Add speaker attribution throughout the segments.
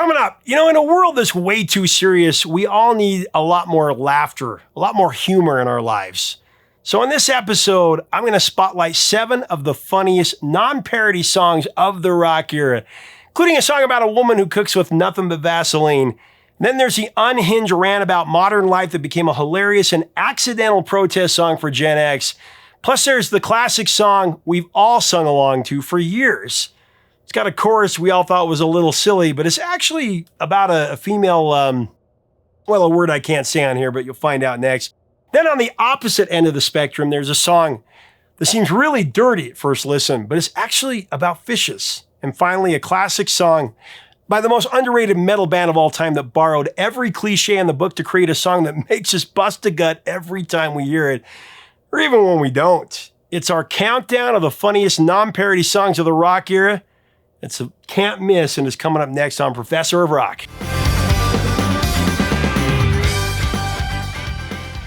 Speaker 1: Coming up, in a world that's way too serious, we all need a lot more laughter, a lot more humor in our lives. So in this episode, I'm going to spotlight 7 of the funniest non-parody songs of the rock era, including a song about a woman who cooks with nothing but Vaseline. And then there's the unhinged rant about modern life that became a hilarious and accidental protest song for Gen X. Plus there's the classic song we've all sung along to for years. It's got a chorus we all thought was a little silly, but it's actually about a female, a word I can't say on here, but you'll find out next. Then on the opposite end of the spectrum, there's a song that seems really dirty at first listen, but it's actually about fishes. And finally, a classic song by the most underrated metal band of all time that borrowed every cliche in the book to create a song that makes us bust a gut every time we hear it, or even when we don't. It's our countdown of the funniest non-parody songs of the rock era. It's a can't miss and is coming up next on Professor of Rock.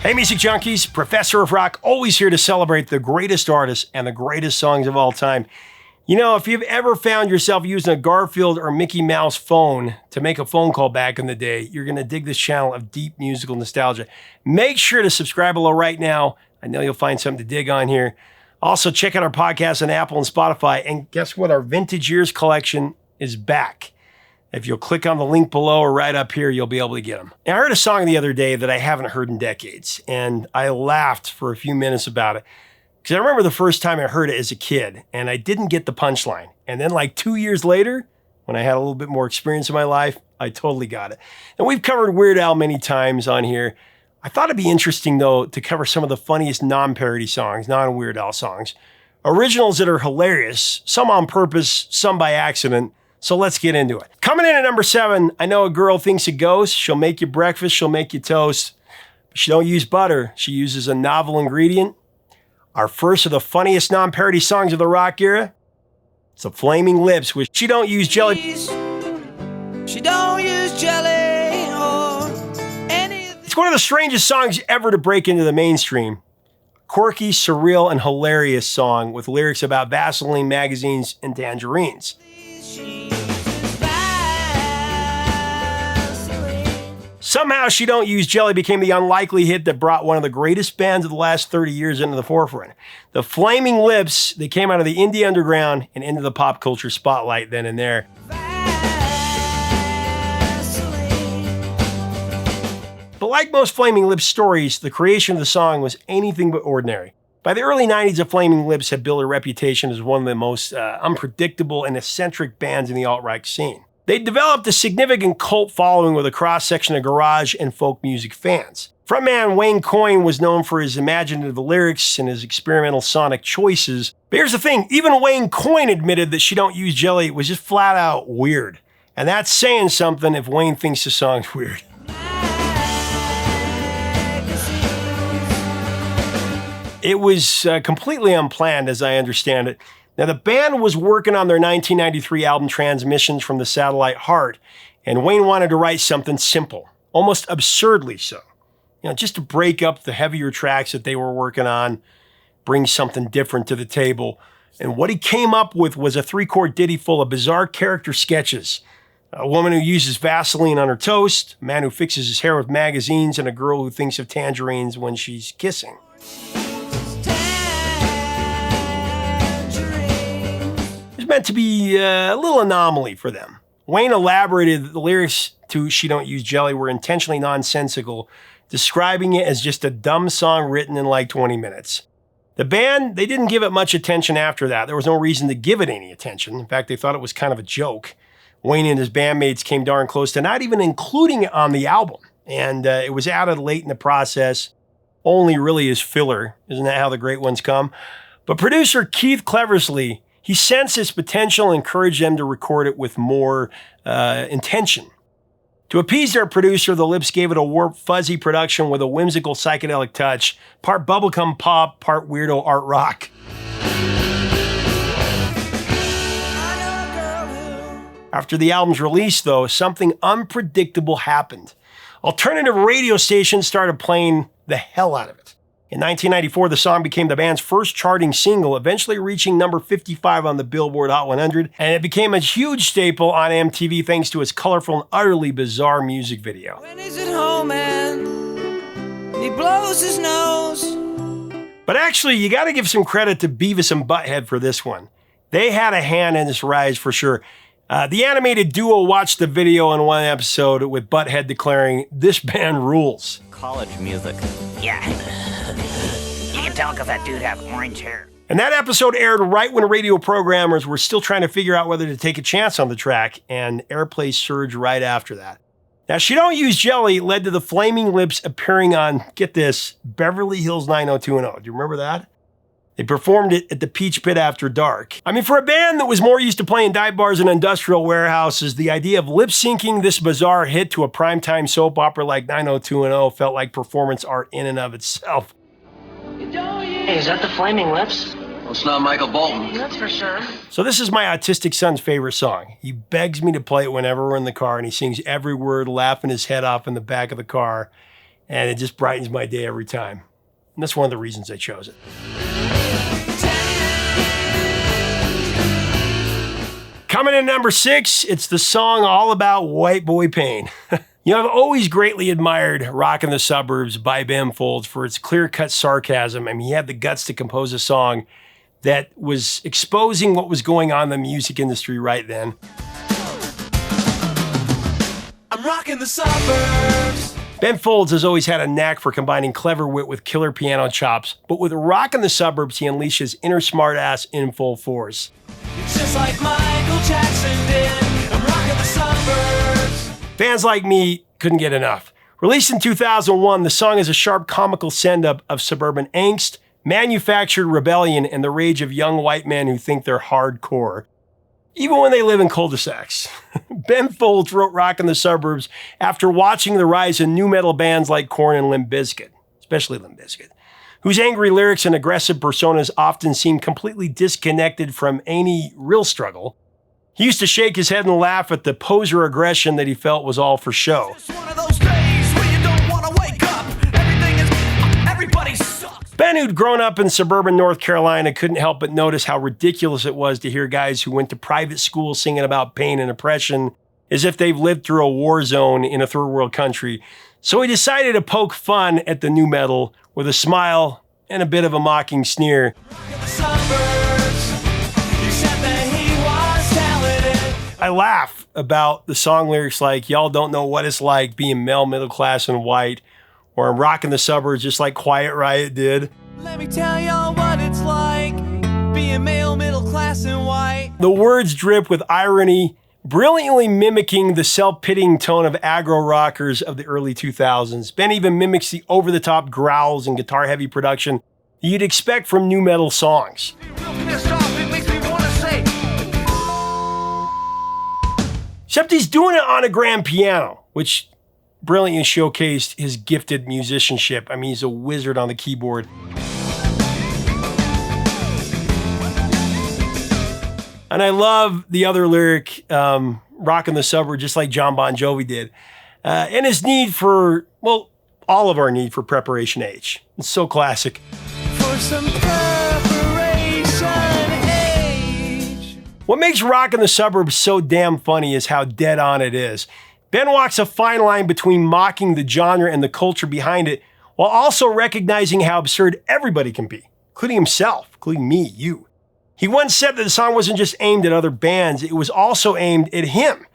Speaker 1: Hey music junkies, Professor of Rock, always here to celebrate the greatest artists and the greatest songs of all time. If you've ever found yourself using a Garfield or Mickey Mouse phone to make a phone call back in the day, you're going to dig this channel of deep musical nostalgia. Make sure to subscribe below right now. I know you'll find something to dig on here. Also, check out our podcast on Apple and Spotify. And guess what? Our Vintage Years collection is back. If you'll click on the link below or right up here, you'll be able to get them. Now, I heard a song the other day that I haven't heard in decades, and I laughed for a few minutes about it. Because I remember the first time I heard it as a kid, and I didn't get the punchline. And then like 2 years later, when I had a little bit more experience in my life, I totally got it. And we've covered Weird Al many times on here. I thought it'd be interesting, though, to cover some of the funniest non-parody songs, non-Weird Al songs. Originals that are hilarious, some on purpose, some by accident. So let's get into it. Coming in at number 7, I know a girl thinks a ghost. She'll make you breakfast, she'll make you toast. But she don't use butter. She uses a novel ingredient. Our first of the funniest non-parody songs of the rock era. It's the Flaming Lips with She Don't Use Jelly.
Speaker 2: She don't use jelly.
Speaker 1: It's one of the strangest songs ever to break into the mainstream. Quirky, surreal, and hilarious song with lyrics about Vaseline, magazines, and tangerines. Somehow She Don't Use Jelly became the unlikely hit that brought one of the greatest bands of the last 30 years into the forefront. The Flaming Lips, they came out of the indie underground and into the pop culture spotlight then and there. But like most Flaming Lips stories, the creation of the song was anything but ordinary. By the early 90s, the Flaming Lips had built a reputation as one of the most unpredictable and eccentric bands in the alt-rock scene. They developed a significant cult following with a cross-section of garage and folk music fans. Frontman Wayne Coyne was known for his imaginative lyrics and his experimental sonic choices. But here's the thing, even Wayne Coyne admitted that She Don't Use Jelly was just flat out weird. And that's saying something if Wayne thinks the song's weird. It was completely unplanned, as I understand it. Now, the band was working on their 1993 album Transmissions from the Satellite Heart, and Wayne wanted to write something simple, almost absurdly so. Just to break up the heavier tracks that they were working on, bring something different to the table. And what he came up with was a 3-chord ditty full of bizarre character sketches. A woman who uses Vaseline on her toast, a man who fixes his hair with magazines, and a girl who thinks of tangerines when she's kissing. Meant to be a little anomaly for them. Wayne elaborated that the lyrics to She Don't Use Jelly were intentionally nonsensical, describing it as just a dumb song written in like 20 minutes. The band, they didn't give it much attention after that. There was no reason to give it any attention. In fact, they thought it was kind of a joke. Wayne and his bandmates came darn close to not even including it on the album. And it was added late in the process, only really as filler. Isn't that how the great ones come? But producer Keith Cleversley, he sensed its potential and encouraged them to record it with more intention. To appease their producer, the Lips gave it a warped, fuzzy production with a whimsical psychedelic touch, part bubblegum pop, part weirdo art rock. After the album's release, though, something unpredictable happened. Alternative radio stations started playing the hell out of it. In 1994, the song became the band's first charting single, eventually reaching number 55 on the Billboard Hot 100, and it became a huge staple on MTV thanks to its colorful and utterly bizarre music video.
Speaker 2: When he's at home and he blows his nose.
Speaker 1: But actually, you got to give some credit to Beavis and Butthead for this one. They had a hand in this rise for sure. The animated duo watched the video in one episode with Butthead declaring, "This band rules."
Speaker 3: College music. Yeah. You can tell because that dude has orange hair.
Speaker 1: And that episode aired right when radio programmers were still trying to figure out whether to take a chance on the track, and airplay surged right after that. Now, She Don't Use Jelly led to the Flaming Lips appearing on, get this, Beverly Hills 90210. Do you remember that? They performed it at the Peach Pit after dark. I mean, for a band that was more used to playing dive bars and industrial warehouses, the idea of lip-syncing this bizarre hit to a primetime soap opera like 90210 felt like performance art in and of itself.
Speaker 4: Hey, is that the Flaming Lips?
Speaker 5: Well, it's not Michael Bolton.
Speaker 4: That's for sure.
Speaker 1: So this is my autistic son's favorite song. He begs me to play it whenever we're in the car, and he sings every word, laughing his head off in the back of the car, and it just brightens my day every time. And that's one of the reasons I chose it. Coming in number 6, it's the song all about white boy pain. You know, I've always greatly admired Rockin' the Suburbs by Ben Folds for its clear-cut sarcasm. I mean, he had the guts to compose a song that was exposing what was going on in the music industry right then.
Speaker 2: I'm rocking the suburbs.
Speaker 1: Ben Folds has always had a knack for combining clever wit with killer piano chops, but with Rockin' the Suburbs, he unleashes inner smartass in full force.
Speaker 2: It's just like Michael Jackson did. I'm rocking the suburbs.
Speaker 1: Fans like me couldn't get enough. Released in 2001, the song is a sharp comical send-up of suburban angst, manufactured rebellion, and the rage of young white men who think they're hardcore, even when they live in cul-de-sacs. Ben Folds wrote Rockin' the Suburbs after watching the rise of nu metal bands like Korn and Limp Bizkit, especially Limp Bizkit, whose angry lyrics and aggressive personas often seem completely disconnected from any real struggle. He used to shake his head and laugh at the poser aggression that he felt was all for show.
Speaker 2: It's one of those days where you don't want to wake up. Everybody sucks.
Speaker 1: Ben, who'd grown up in suburban North Carolina, couldn't help but notice how ridiculous it was to hear guys who went to private school singing about pain and oppression as if they've lived through a war zone in a third world country. So he decided to poke fun at the nu metal with a smile and a bit of a mocking sneer. I laugh about the song lyrics like, "Y'all don't know what it's like being male, middle class, and white," or "I'm rocking the suburbs just like Quiet Riot did."
Speaker 2: Let me tell y'all what it's like being male, middle class, and white.
Speaker 1: The words drip with irony, brilliantly mimicking the self-pitying tone of aggro rockers of the early 2000s. Ben even mimics the over-the-top growls and guitar-heavy production you'd expect from nu metal songs. Except he's doing it on a grand piano, which brilliantly showcased his gifted musicianship. I mean, he's a wizard on the keyboard. And I love the other lyric, "Rockin' the Suburbs," just like John Bon Jovi did. And his need for, well, all of our need for Preparation H. It's so classic.
Speaker 2: For some preparation age.
Speaker 1: What makes Rockin' the Suburbs so damn funny is how dead on it is. Ben walks a fine line between mocking the genre and the culture behind it, while also recognizing how absurd everybody can be, including himself, including me, you. He once said that the song wasn't just aimed at other bands, it was also aimed at him,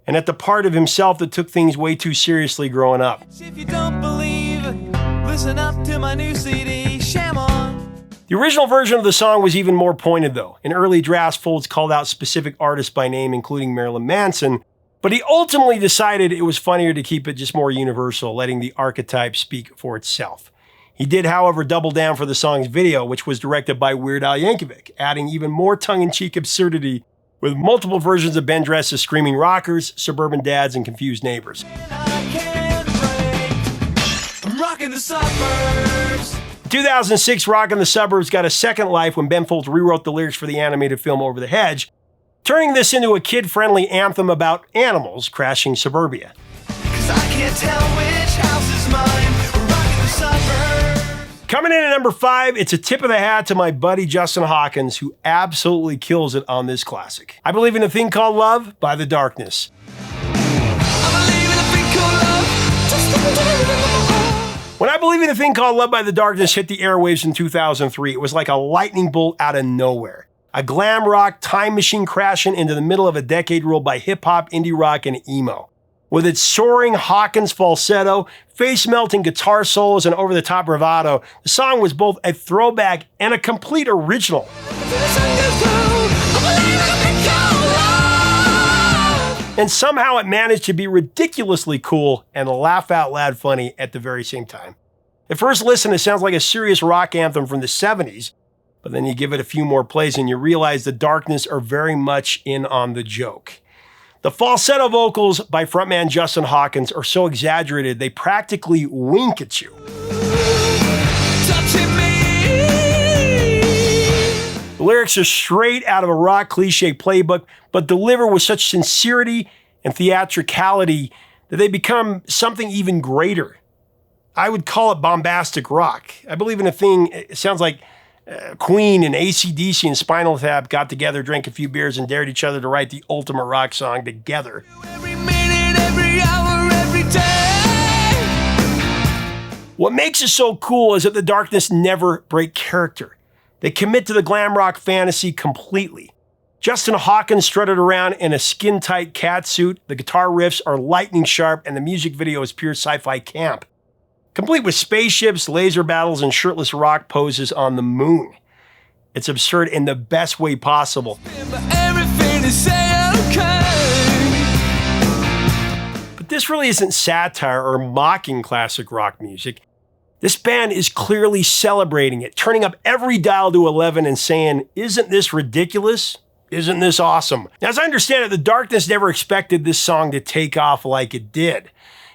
Speaker 1: and at the part of himself that took things way too seriously growing up.
Speaker 2: If you don't believe, listen up to my new CD, Sham On.
Speaker 1: The original version of the song was even more pointed though. In early drafts, Folds called out specific artists by name, including Marilyn Manson, but he ultimately decided it was funnier to keep it just more universal, letting the archetype speak for itself. He did, however, double down for the song's video, which was directed by Weird Al Yankovic, adding even more tongue-in-cheek absurdity with multiple versions of Ben dressed as screaming rockers, suburban dads, and confused neighbors.
Speaker 2: I'm rocking the suburbs.
Speaker 1: In 2006, Rockin' the Suburbs got a second life when Ben Folds rewrote the lyrics for the animated film Over the Hedge, turning this into a kid-friendly anthem about animals crashing suburbia.
Speaker 2: 'Cause I can't tell which house is mine. We're rocking the suburbs.
Speaker 1: Coming in at number 5, it's a tip of the hat to my buddy Justin Hawkins, who absolutely kills it on this classic. I Believe in a Thing Called Love by The Darkness. When I Believe in a Thing Called Love by The Darkness hit the airwaves in 2003, it was like a lightning bolt out of nowhere. A glam rock time machine crashing into the middle of a decade ruled by hip-hop, indie rock, and emo. With its soaring Hawkins falsetto, face-melting guitar solos, and over-the-top bravado, the song was both a throwback and a complete original. And somehow it managed to be ridiculously cool and laugh-out-loud funny at the very same time. At first listen, it sounds like a serious rock anthem from the 70s, but then you give it a few more plays and you realize The Darkness are very much in on the joke. The falsetto vocals by frontman Justin Hawkins are so exaggerated they practically wink at you. The lyrics are straight out of a rock cliche playbook, but delivered with such sincerity and theatricality that they become something even greater. I would call it bombastic rock. I Believe in a Thing, it sounds like Queen and acdc and Spinal Tap got together, drank a few beers, and dared each other to write the ultimate rock song together.
Speaker 2: Every minute, every hour, every day.
Speaker 1: What makes it so cool is that The Darkness never break character. They commit to the glam rock fantasy completely. Justin Hawkins strutted around in a skin-tight catsuit, the guitar riffs are lightning sharp, and the music video is pure sci-fi camp. Complete with spaceships, laser battles, and shirtless rock poses on the moon. It's absurd in the best way possible. But this really isn't satire or mocking classic rock music. This band is clearly celebrating it, turning up every dial to 11 and saying, "Isn't this ridiculous? Isn't this awesome?" Now, as I understand it, The Darkness never expected this song to take off like it did.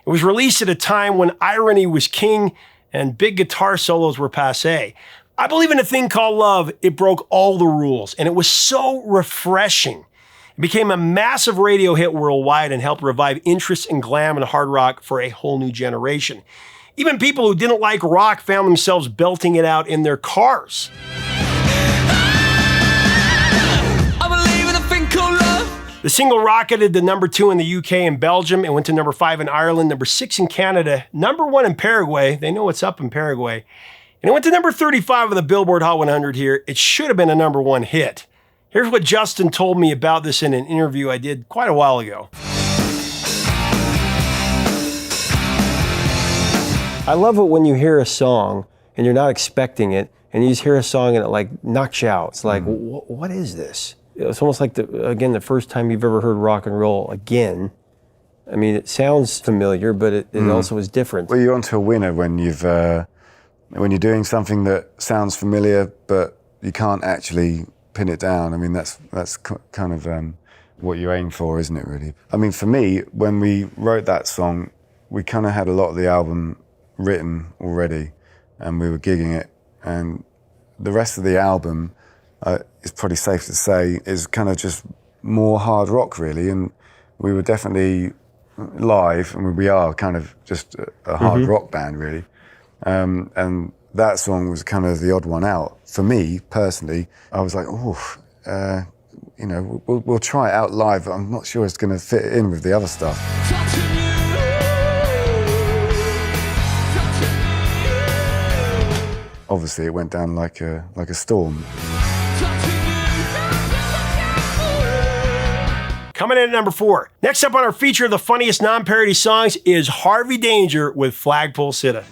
Speaker 1: It was released at a time when irony was king and big guitar solos were passé. I Believe in a Thing Called Love, it broke all the rules, and it was so refreshing. It became a massive radio hit worldwide and helped revive interest in glam and hard rock for a whole new generation. Even people who didn't like rock found themselves belting it out in their cars. The single rocketed to number 2 in the UK and Belgium. It went to number 5 in Ireland, number 6 in Canada, number 1 in Paraguay. They know what's up in Paraguay. And it went to number 35 on the Billboard Hot 100 here. It should have been a number 1 hit. Here's what Justin told me about this in an interview I did quite a while ago. I love it when you hear a song and you're not expecting it, and you just hear a song and it like knocks you out. It's like, what is this? It's almost like, the first time you've ever heard rock and roll again. I mean, it sounds familiar, but it also is different.
Speaker 5: Well, you're onto a winner when when you're doing something that sounds familiar, but you can't actually pin it down. I mean, that's kind of what you aim for, isn't it, really? I mean, for me, when we wrote that song, we kind of had a lot of the album written already, and we were gigging it, and the rest of the album, it's probably safe to say, is kind of just more hard rock, really. And we were definitely live, and we are kind of just a hard rock band, really. And that song was kind of the odd one out. For me, personally, I was like, we'll try it out live, but I'm not sure it's going to fit in with the other stuff. Obviously, it went down like a storm.
Speaker 1: Coming in at number 4. Next up on our feature of the funniest non-parody songs is Harvey Danger with Flagpole Sitta.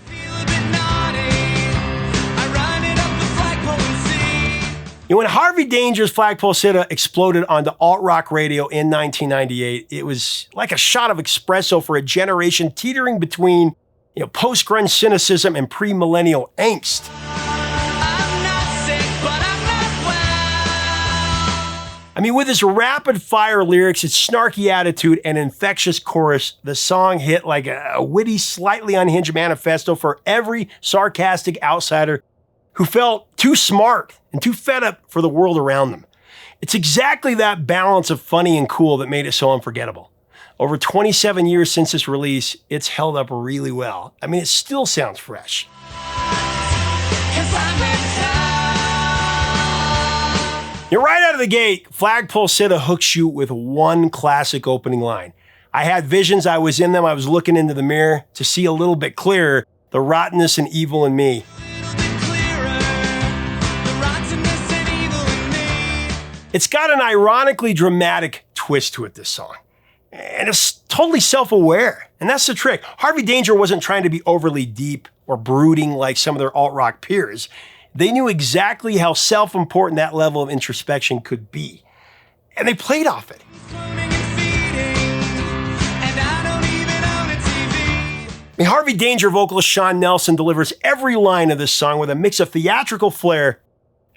Speaker 1: When Harvey Danger's Flagpole Sitta exploded onto alt-rock radio in 1998, it was like a shot of espresso for a generation teetering between post-grunge cynicism and pre-millennial angst. I mean, with its rapid-fire lyrics, its snarky attitude, and infectious chorus, the song hit like a witty, slightly unhinged manifesto for every sarcastic outsider who felt too smart and too fed up for the world around them. It's exactly that balance of funny and cool that made it so unforgettable. Over 27 years since its release, it's held up really well. I mean, it still sounds fresh. You're right out of the gate, Flagpole Sitta hooks you with one classic opening line. I had visions, I was in them, I was looking into the mirror to see a little bit clearer the rottenness and evil in me. It's got an ironically dramatic twist to it, this song. And it's totally self-aware. And that's the trick. Harvey Danger wasn't trying to be overly deep or brooding like some of their alt-rock peers. They knew exactly how self-important that level of introspection could be. And they played off it. I mean, Harvey Danger vocalist Sean Nelson delivers every line of this song with a mix of theatrical flair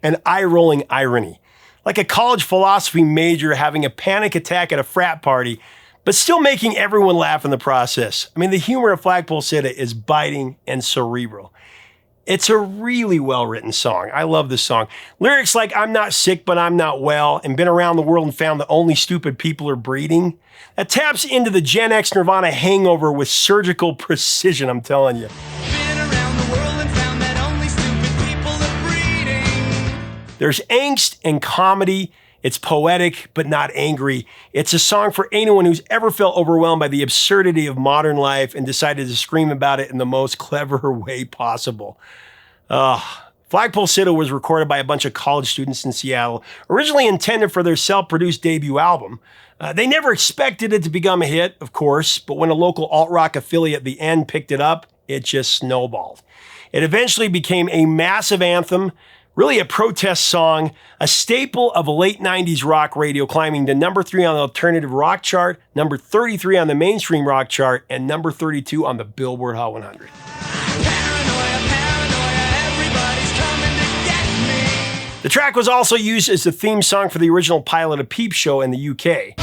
Speaker 1: and eye-rolling irony. Like a college philosophy major having a panic attack at a frat party, but still making everyone laugh in the process. I mean, the humor of Flagpole Sitta is biting and cerebral. It's a really well-written song. I love this song. Lyrics like, I'm not sick, but I'm not well, and been around the world and found that only stupid people are breeding. That taps into the Gen X Nirvana hangover with surgical precision, I'm telling you.
Speaker 2: Been around the world and found that only stupid people are breeding.
Speaker 1: There's angst and comedy. It's poetic, but not angry. It's a song for anyone who's ever felt overwhelmed by the absurdity of modern life and decided to scream about it in the most clever way possible. Flagpole Sitta was recorded by a bunch of college students in Seattle, originally intended for their self-produced debut album. They never expected it to become a hit, of course, but when a local alt-rock affiliate, The End, picked it up, it just snowballed. It eventually became a massive anthem, really a protest song, a staple of a late 90s rock radio, climbing to number 3 on the alternative rock chart, number 33 on the mainstream rock chart, and number 32 on the Billboard Hot 100. The track was also used as the theme song for the original pilot of Peep Show in the UK.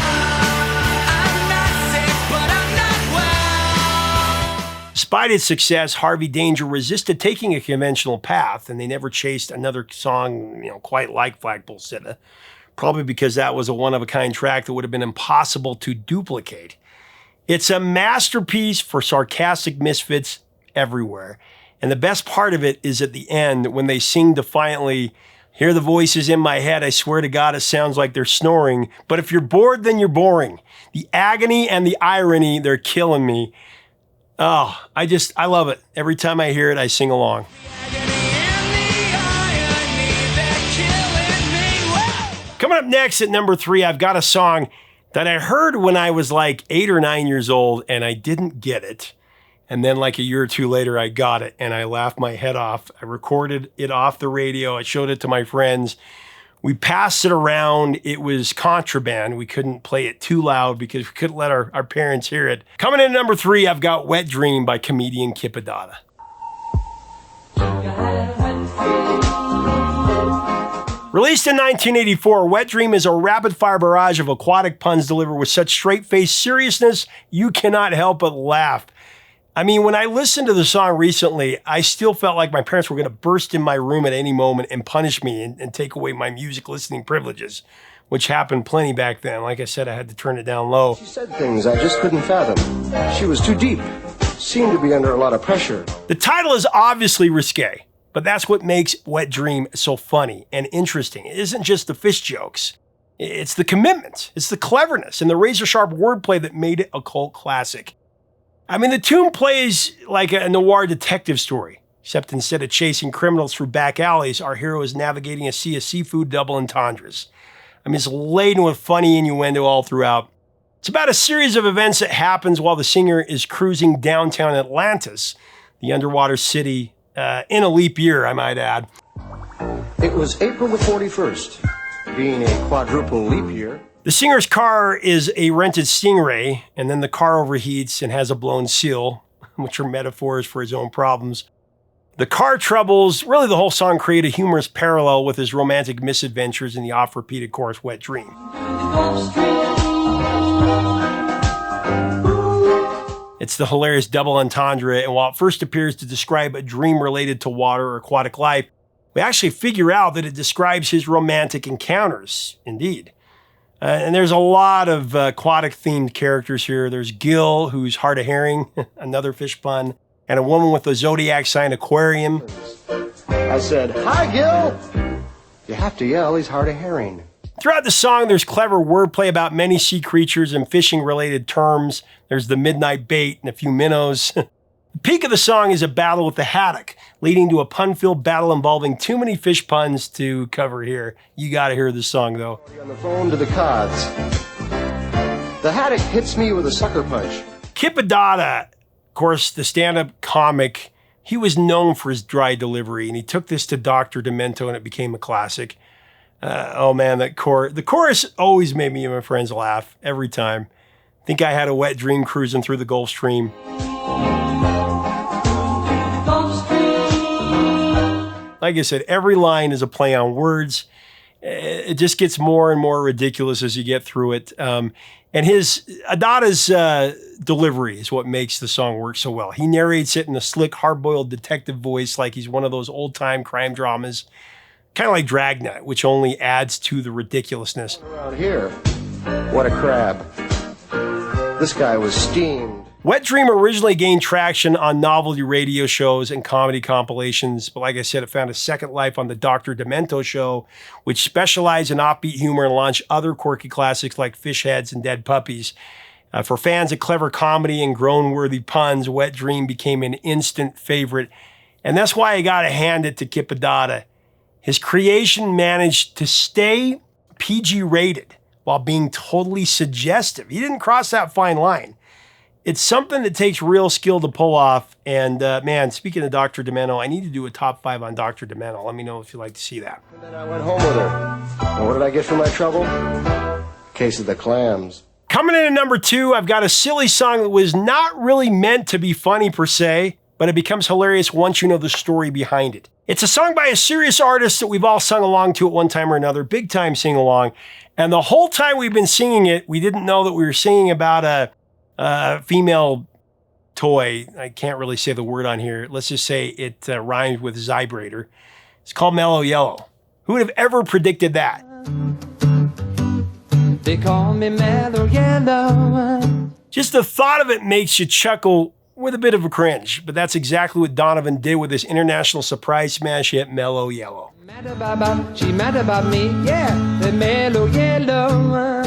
Speaker 1: Despite its success, Harvey Danger resisted taking a conventional path, and they never chased another song, quite like Flagpole Sitta, probably because that was a one-of-a-kind track that would have been impossible to duplicate. It's a masterpiece for sarcastic misfits everywhere, and the best part of it is at the end when they sing defiantly, "Hear the voices in my head, I swear to God it sounds like they're snoring, but if you're bored, then you're boring. The agony and the irony, they're killing me." Oh, I love it. Every time I hear it, I sing along. Coming up next at number 3, I've got a song that I heard when I was like 8 or 9 years old, and I didn't get it. And then like a year or two later, I got it, and I laughed my head off. I recorded it off the radio. I showed it to my friends. We passed it around. It was contraband. We couldn't play it too loud because we couldn't let our parents hear it. Coming in at number 3, I've got Wet Dream by comedian Kip Addotta. Released in 1984, Wet Dream is a rapid-fire barrage of aquatic puns delivered with such straight-faced seriousness, you cannot help but laugh. I mean, when I listened to the song recently, I still felt like my parents were going to burst in my room at any moment and punish me and take away my music listening privileges, which happened plenty back then. Like I said, I had to turn it down low.
Speaker 6: She said things I just couldn't fathom. She was too deep, seemed to be under a lot of pressure.
Speaker 1: The title is obviously risque, but that's what makes Wet Dream so funny and interesting. It isn't just the fish jokes. It's the commitment, it's the cleverness, and the razor-sharp wordplay that made it a cult classic. I mean, the tune plays like a noir detective story, except instead of chasing criminals through back alleys, our hero is navigating a sea of seafood double entendres. I mean, it's laden with funny innuendo all throughout. It's about a series of events that happens while the singer is cruising downtown Atlantis, the underwater city, in a leap year, I might add.
Speaker 6: It was April the 41st, being a quadruple leap year.
Speaker 1: The singer's car is a rented Stingray, and then the car overheats and has a blown seal, which are metaphors for his own problems. The car troubles, really the whole song, create a humorous parallel with his romantic misadventures in the oft-repeated chorus, Wet Dream. It's the hilarious double entendre, and while it first appears to describe a dream related to water or aquatic life, we actually figure out that it describes his romantic encounters, indeed. And there's a lot of aquatic-themed characters here. There's Gil, who's heart of herring, another fish pun, and a woman with a zodiac sign aquarium.
Speaker 6: I said, "Hi, Gil." You have to yell, he's hard of hearing.
Speaker 1: Throughout the song, there's clever wordplay about many sea creatures and fishing-related terms. There's the midnight bait and a few minnows. The peak of the song is a battle with the haddock, leading to a pun-filled battle involving too many fish puns to cover here. You gotta hear this song, though.
Speaker 6: On the phone to the cods. The haddock hits me with a sucker punch.
Speaker 1: Kip Addotta, of course, the stand-up comic, he was known for his dry delivery, and he took this to Dr. Demento, and it became a classic. Oh man, the chorus always made me and my friends laugh every time. Think I had a wet dream cruising through the Gulf Stream. Like I said, every line is a play on words. It just gets more and more ridiculous as you get through it. And Addotta's delivery is what makes the song work so well. He narrates it in a slick, hard-boiled detective voice like he's one of those old-time crime dramas. Kind of like Dragnet, which only adds to the ridiculousness.
Speaker 6: Around here, what a crab. This guy was steamed.
Speaker 1: Wet Dream originally gained traction on novelty radio shows and comedy compilations, but like I said, it found a second life on the Dr. Demento show, which specialized in offbeat humor and launched other quirky classics like Fish Heads and Dead Puppies. For fans of clever comedy and groan-worthy puns, Wet Dream became an instant favorite, and that's why I gotta hand it to Kip Addotta. His creation managed to stay PG rated while being totally suggestive. He didn't cross that fine line. It's something that takes real skill to pull off. And man, speaking of Dr. Demento, I need to do a top 5 on Dr. Demento. Let me know if you'd like to see that.
Speaker 6: And then I went home with her. And what did I get for my trouble? Case of the clams.
Speaker 1: Coming in at number 2, I've got a silly song that was not really meant to be funny per se, but it becomes hilarious once you know the story behind it. It's a song by a serious artist that we've all sung along to at one time or another, big time sing along. And the whole time we've been singing it, we didn't know that we were singing about a female toy. I can't really say the word on here. Let's just say it rhymes with vibrator. It's called Mellow Yellow. Who would have ever predicted that?
Speaker 7: They call me Mellow Yellow.
Speaker 1: Just the thought of it makes you chuckle with a bit of a cringe, but that's exactly what Donovan did with his international surprise smash hit, Mellow Yellow.
Speaker 7: She mad about me, yeah, the Mellow Yellow.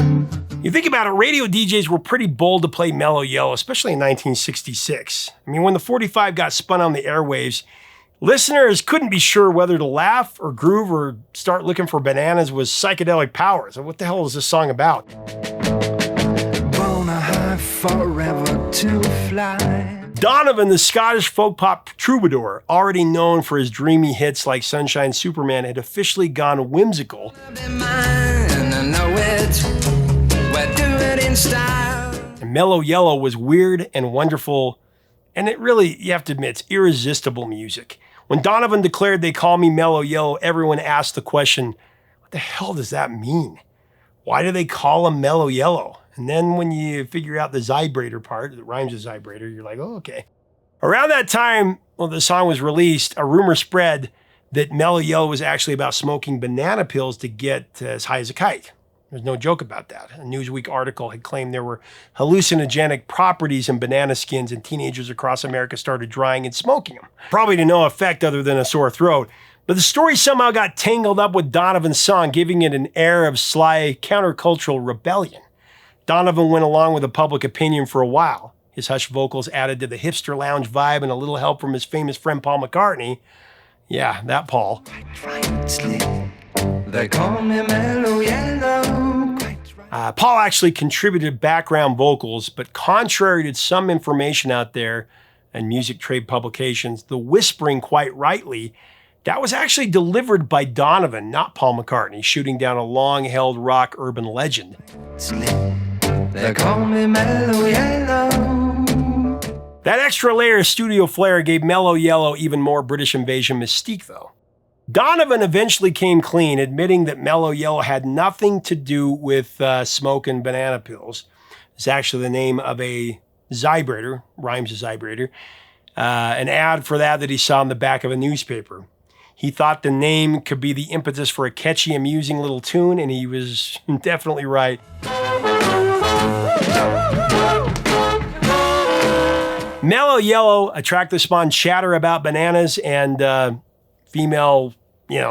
Speaker 1: You think about it, radio DJs were pretty bold to play Mellow Yellow, especially in 1966. I mean, when the 45 got spun on the airwaves, listeners couldn't be sure whether to laugh or groove or start looking for bananas with psychedelic powers. What the hell is this song about?
Speaker 2: Born a high forever to fly.
Speaker 1: Donovan, the Scottish folk pop troubadour, already known for his dreamy hits like Sunshine Superman, had officially gone whimsical. And Mellow Yellow was weird and wonderful, and it really, you have to admit, it's irresistible music. When Donovan declared "They call me Mellow Yellow," everyone asked the question, what the hell does that mean? Why do they call him Mellow Yellow? And then when you figure out the vibrator part, that rhymes with vibrator, you're like, oh, okay. Around that time, when the song was released, a rumor spread that Mellow Yellow was actually about smoking banana pills to get as high as a kite. There's no joke about that. A Newsweek article had claimed there were hallucinogenic properties in banana skins, and teenagers across America started drying and smoking them. Probably to no effect other than a sore throat. But the story somehow got tangled up with Donovan's song, giving it an air of sly countercultural rebellion. Donovan went along with the public opinion for a while. His hushed vocals added to the hipster lounge vibe and a little help from his famous friend Paul McCartney. Yeah, that Paul.
Speaker 2: They call me Mellow Yellow.
Speaker 1: Paul actually contributed background vocals, but contrary to some information out there and music trade publications, the whispering, quite rightly, that was actually delivered by Donovan, not Paul McCartney, shooting down a long-held rock urban legend.
Speaker 2: They call me Mellow Yellow.
Speaker 1: That extra layer of studio flair gave Mellow Yellow even more British invasion mystique, though. Donovan eventually came clean, admitting that Mellow Yellow had nothing to do with smoking banana pills. It's actually the name of a vibrator, rhymes with vibrator, an ad for that he saw on the back of a newspaper. He thought the name could be the impetus for a catchy, amusing little tune, and he was definitely right. Mellow Yellow, a track that spawned chatter about bananas and female,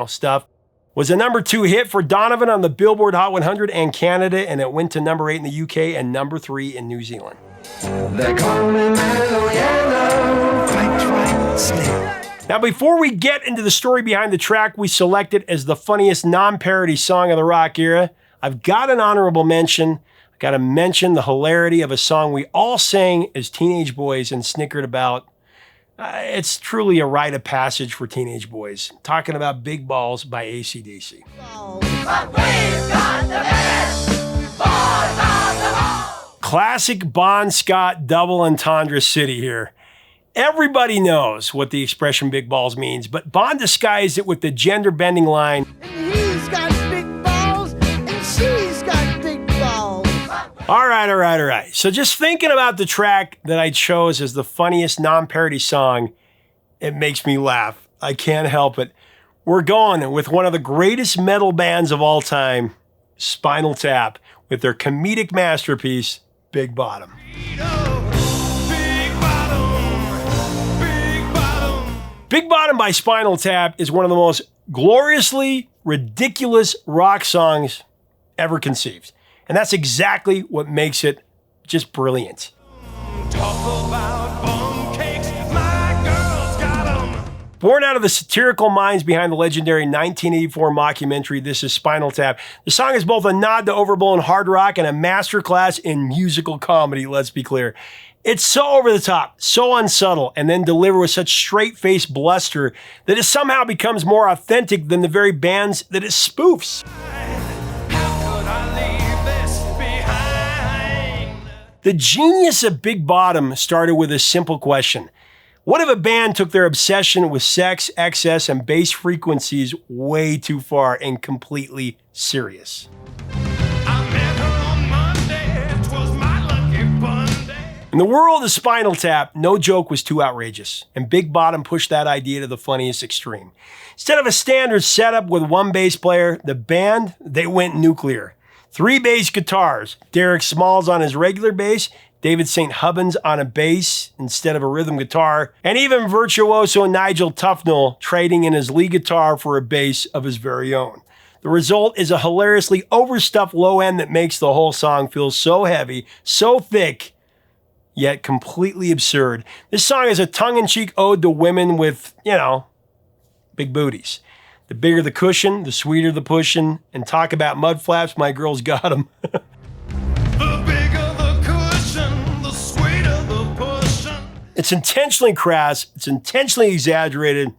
Speaker 1: stuff, was a number 2 hit for Donovan on the Billboard Hot 100 and Canada, and it went to number 8 in the UK and number 3 in New Zealand.
Speaker 2: They call me Mellow Yellow.
Speaker 1: Now, before we get into the story behind the track we selected as the funniest non-parody song of the rock era, I've got an honorable mention. I got to mention the hilarity of a song we all sang as teenage boys and snickered about. It's truly a rite of passage for teenage boys. Talking about Big Balls by acdc. Classic Bon Scott double entendre city here. Everybody knows what the expression big balls means, but Bon disguised it with the gender-bending line,
Speaker 8: And he's got big balls, and she's got big balls.
Speaker 1: All right. So just thinking about the track that I chose as the funniest non-parody song, it makes me laugh. I can't help it. We're going with one of the greatest metal bands of all time, Spinal Tap, with their comedic masterpiece, Big Bottom. Big Bottom by Spinal Tap is one of the most gloriously ridiculous rock songs ever conceived. And that's exactly what makes it just brilliant. Born out of the satirical minds behind the legendary 1984 mockumentary This Is Spinal Tap, the song is both a nod to overblown hard rock and a masterclass in musical comedy, let's be clear. It's so over the top, so unsubtle, and then delivered with such straight-faced bluster that it somehow becomes more authentic than the very bands that it spoofs. The genius of Big Bottom started with a simple question. What if a band took their obsession with sex, excess, and bass frequencies way too far and completely serious? In the world of Spinal Tap, no joke was too outrageous, and Big Bottom pushed that idea to the funniest extreme. Instead of a standard setup with one bass player, the band, they went nuclear. 3 bass guitars, Derek Smalls on his regular bass, David St. Hubbins on a bass instead of a rhythm guitar, and even virtuoso Nigel Tufnell trading in his lead guitar for a bass of his very own. The result is a hilariously overstuffed low end that makes the whole song feel so heavy, so thick, yet completely absurd. This song is a tongue-in-cheek ode to women with, big booties. The bigger the cushion, the sweeter the pushin', and talk about mud flaps, my girl's got 'em.
Speaker 2: The bigger the cushion, the sweeter the pushing.
Speaker 1: It's intentionally crass, it's intentionally exaggerated,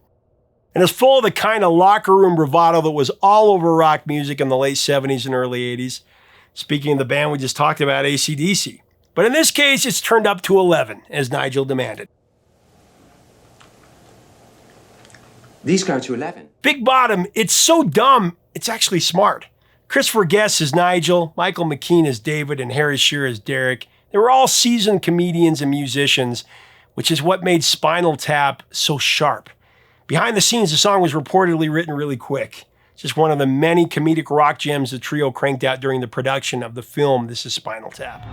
Speaker 1: and it's full of the kind of locker room bravado that was all over rock music in the late 70s and early 80s. Speaking of the band we just talked about, acdc. But in this case, it's turned up to 11, as Nigel demanded.
Speaker 7: These go to 11.
Speaker 1: Big Bottom, it's so dumb, it's actually smart. Christopher Guest as Nigel, Michael McKean as David, and Harry Shearer as Derek. They were all seasoned comedians and musicians, which is what made Spinal Tap so sharp. Behind the scenes, the song was reportedly written really quick. It's just one of the many comedic rock gems the trio cranked out during the production of the film This Is Spinal Tap.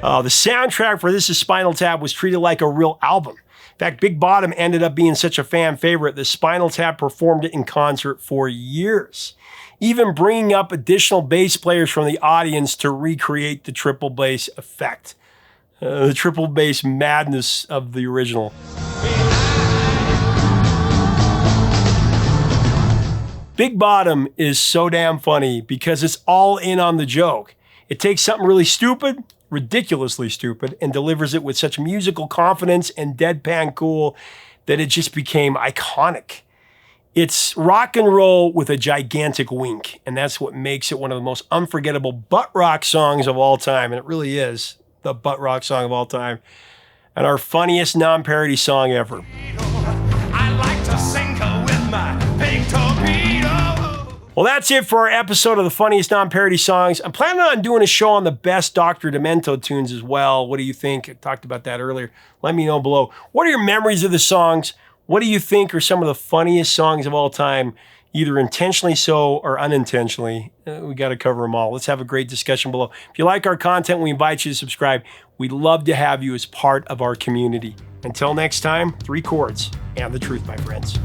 Speaker 1: The soundtrack for This Is Spinal Tap was treated like a real album. In fact, Big Bottom ended up being such a fan favorite that Spinal Tap performed it in concert for years, even bringing up additional bass players from the audience to recreate the triple bass effect. The triple bass madness of the original. Big Bottom is so damn funny because it's all in on the joke. It takes something really stupid, ridiculously stupid, and delivers it with such musical confidence and deadpan cool that it just became iconic. It's rock and roll with a gigantic wink, and that's what makes it one of the most unforgettable butt rock songs of all time, and it really is the butt rock song of all time, and our funniest non-parody song ever.
Speaker 2: I like to sink her with my big torpedo.
Speaker 1: Well, that's it for our episode of the funniest non-parody songs. I'm planning on doing a show on the best Dr. Demento tunes as well. What do you think? I talked about that earlier. Let me know below. What are your memories of the songs? What do you think are some of the funniest songs of all time? either intentionally so or unintentionally. We got to cover them all. Let's have a great discussion below. If you like our content, we invite you to subscribe. We'd love to have you as part of our community. Until next time, 3 chords and the truth, my friends.